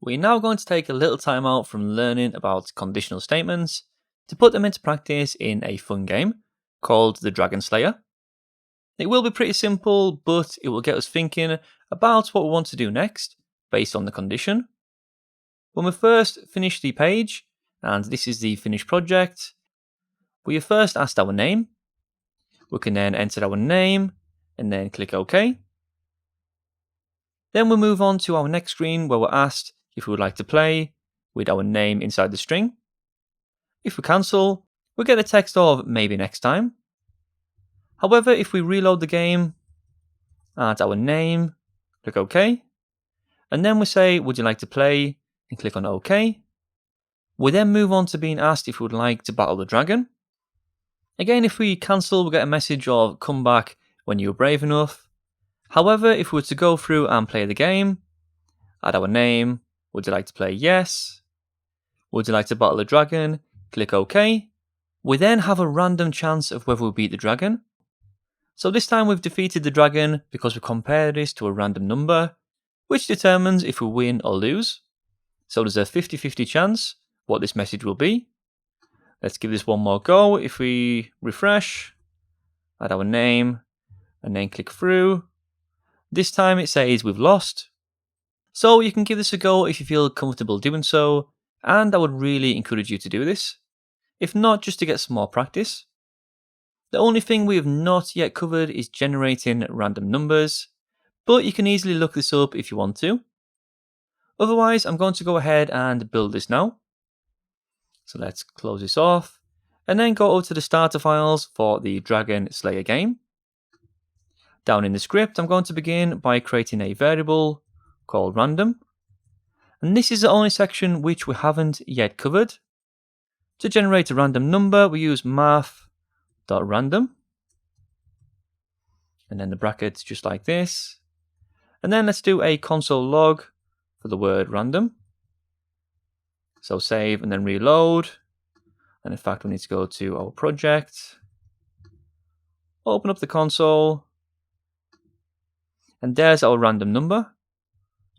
We're now going to take a little time out from learning about conditional statements to put them into practice in a fun game called the Dragon Slayer. It will be pretty simple, but it will get us thinking about what we want to do next based on the condition. When we first finish the page, and this is the finished project, we are first asked our name. We can then enter our name and then click OK. Then we move on to our next screen where we're asked if we would like to play with our name inside the string. If we cancel, we get a text of maybe next time. However, if we reload the game, add our name, click OK, and then we say would you like to play and click on OK. We then move on to being asked if we would like to battle the dragon. Again, if we cancel, we get a message of come back when you're brave enough. However, if we were to go through and play the game, add our name, would you like to play yes? Would you like to battle the dragon? Click OK. We then have a random chance of whether we beat the dragon. So this time we've defeated the dragon because we compare this to a random number, which determines if we win or lose. So there's a 50-50 chance what this message will be. Let's give this one more go. If we refresh, add our name, and then click through. This time it says we've lost. So you can give this a go if you feel comfortable doing so, and I would really encourage you to do this. If not, just to get some more practice. The only thing we have not yet covered is generating random numbers, but you can easily look this up if you want to. Otherwise, I'm going to go ahead and build this now. So let's close this off, and then go over to the starter files for the Dragon Slayer game. Down in the script, I'm going to begin by creating a variable called random. And this is the only section which we haven't yet covered. To generate a random number, we use math.random. And then the brackets just like this. And then let's do a console log for the word random. So save and then reload. And in fact, we need to go to our project. Open up the console. And there's our random number.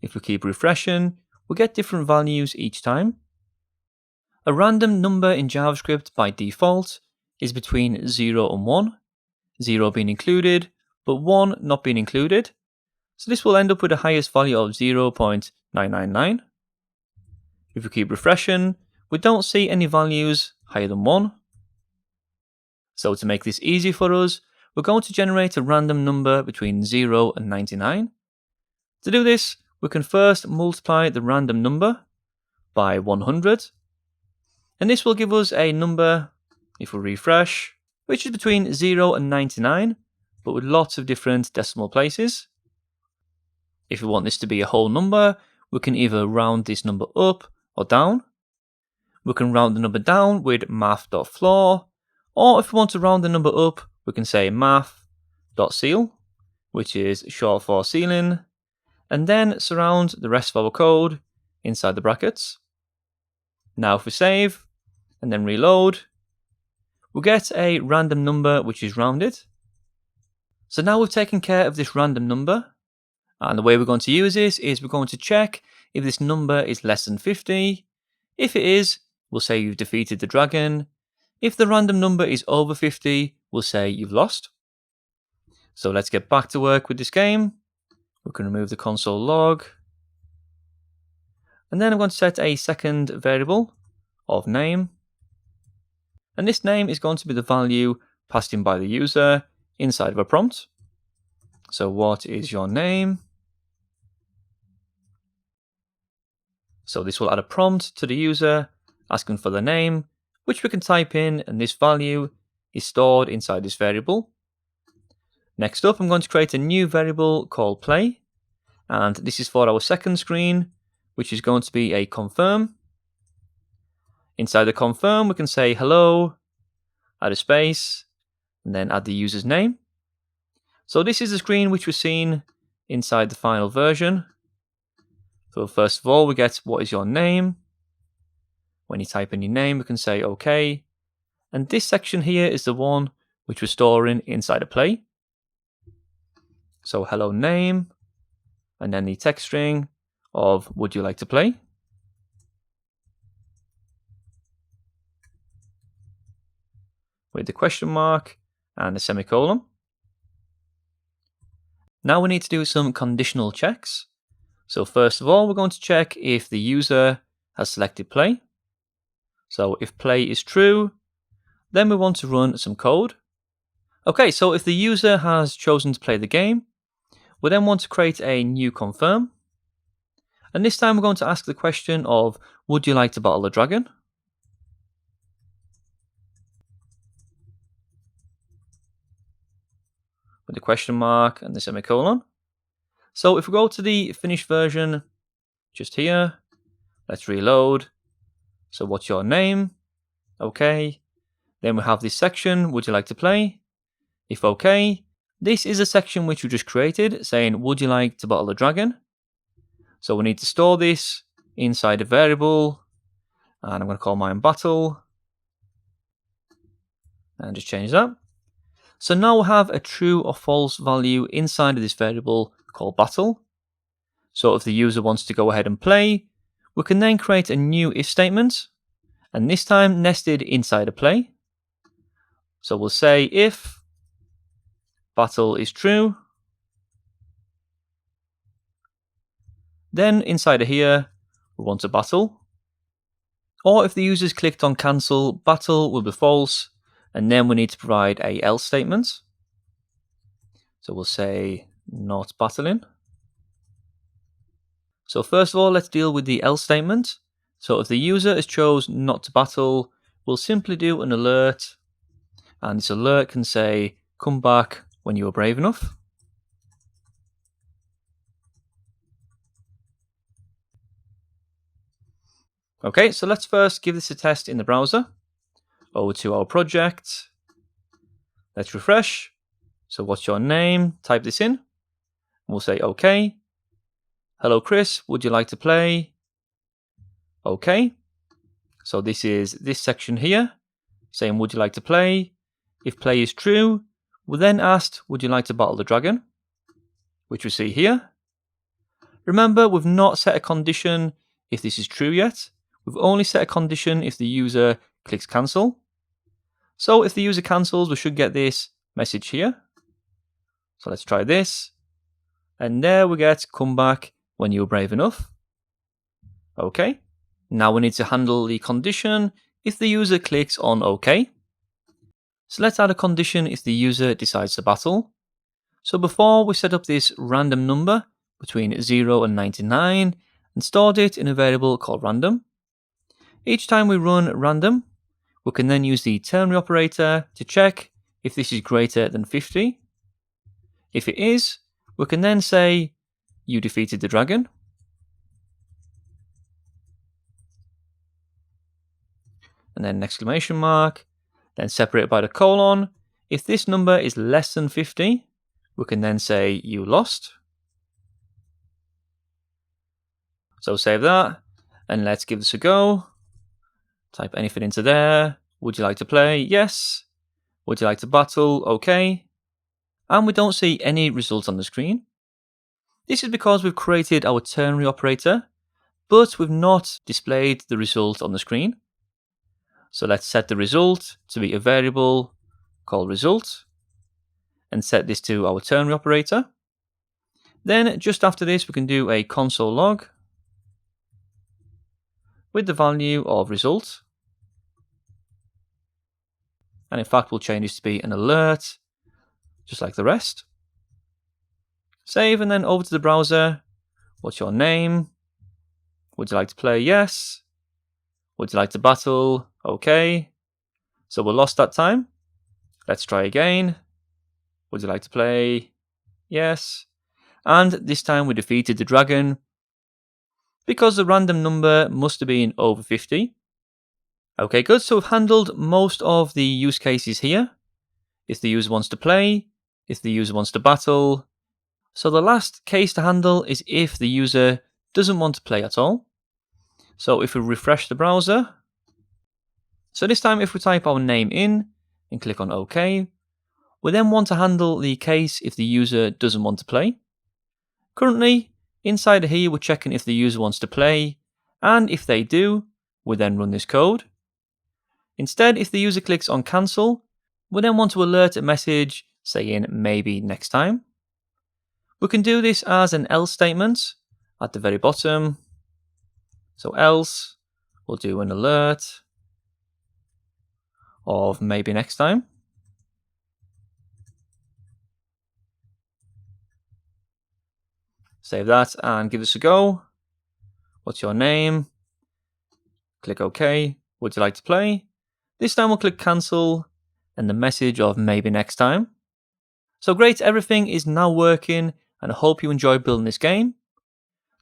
If we keep refreshing, we get different values each time. A random number in JavaScript by default is between 0 and 1, 0 being included, but 1 not being included. So this will end up with the highest value of 0.999. If we keep refreshing, we don't see any values higher than 1. So to make this easy for us, we're going to generate a random number between 0 and 99. To do this, we can first multiply the random number by 100. And this will give us a number, if we refresh, which is between 0 and 99, but with lots of different decimal places. If we want this to be a whole number, we can either round this number up or down. We can round the number down with math.floor, or if we want to round the number up, we can say math.ceil, which is short for ceiling, and then surround the rest of our code inside the brackets. Now if we save and then reload, we'll get a random number which is rounded. So now we've taken care of this random number, and the way we're going to use this is we're going to check if this number is less than 50. If it is, we'll say you've defeated the dragon. If the random number is over 50, we'll say you've lost. So let's get back to work with this game. We can remove the console log. And then I'm going to set a second variable of name. And this name is going to be the value passed in by the user inside of a prompt. So what is your name? So this will add a prompt to the user asking for the name, which we can type in, and this value is stored inside this variable. Next up, I'm going to create a new variable called play, and this is for our second screen, which is going to be a confirm. Inside the confirm, we can say hello, add a space, and then add the user's name. So this is the screen which we've seen inside the final version. So first of all, we get what is your name. When you type in your name, we can say OK. And this section here is the one which we're storing inside a play. So hello name, and then the text string of would you like to play? with the question mark and the semicolon. Now we need to do some conditional checks. So first of all, we're going to check if the user has selected play. So if play is true, then we want to run some code. Okay, so if the user has chosen to play the game, we then want to create a new confirm. And this time we're going to ask the question of, would you like to battle the dragon? With the question mark and the semicolon. So if we go to the finished version, just here, let's reload. So what's your name? Okay. Then we have this section, would you like to play? If okay, this is a section which we just created saying, would you like to battle the dragon? So we need to store this inside a variable, and I'm going to call mine battle, and just change that. So now we have a true or false value inside of this variable called battle. So if the user wants to go ahead and play, we can then create a new if statement, and this time nested inside a play. So we'll say if battle is true, then inside of here, we want a battle. Or if the user's clicked on cancel, battle will be false, and then we need to provide a else statement. So we'll say not battling. So first of all, let's deal with the else statement. So if the user has chosen not to battle, we'll simply do an alert, and this alert can say, come back when you are brave enough. Okay, so let's first give this a test in the browser. Over to our project. Let's refresh. So what's your name? Type this in. We'll say okay. Hello Chris, would you like to play? Okay. So this is this section here, saying would you like to play? If play is true, we're then asked, would you like to battle the dragon? Which we see here. Remember, we've not set a condition if this is true yet. We've only set a condition if the user clicks cancel. So if the user cancels, we should get this message here. So let's try this. And there we get come back when you're brave enough. Okay. Now we need to handle the condition if the user clicks on OK. So let's add a condition if the user decides to battle. So before we set up this random number between 0 and 99 and stored it in a variable called random. Each time we run random, we can then use the ternary operator to check if this is greater than 50. If it is, we can then say, you defeated the dragon. And then an exclamation mark, then separated by the colon. If this number is less than 50, we can then say, you lost. So save that, and let's give this a go. Type anything into there. Would you like to play? Yes. Would you like to battle? Okay. And we don't see any results on the screen. This is because we've created our ternary operator, but we've not displayed the result on the screen. So let's set the result to be a variable called result and set this to our ternary operator. Then just after this, we can do a console log with the value of result. And in fact, we'll change this to be an alert, just like the rest. Save and then over to the browser. What's your name? Would you like to play? Yes. Would you like to battle? Okay. So we lost that time. Let's try again. Would you like to play? Yes. And this time we defeated the dragon because the random number must have been over 50. Okay, good. So we've handled most of the use cases here. If the user wants to play, if the user wants to battle. So the last case to handle is if the user doesn't want to play at all. So if we refresh the browser, so this time if we type our name in and click on OK, we then want to handle the case if the user doesn't want to play. Currently, inside of here, we're checking if the user wants to play, and if they do, we then run this code. Instead, if the user clicks on cancel, We then want to alert a message saying maybe next time. We can do this as an else statement at the very bottom. So else, we'll do an alert of maybe next time. Save that and give this a go. What's your name? Click OK. Would you like to play? This time we'll click cancel and the message of maybe next time. So great, everything is now working and I hope you enjoyed building this game.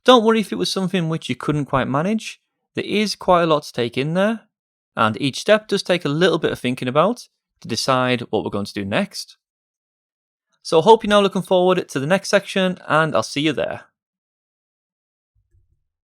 Don't worry if it was something which you couldn't quite manage. There is quite a lot to take in there, and each step does take a little bit of thinking about to decide what we're going to do next. So I hope you're now looking forward to the next section, and I'll see you there.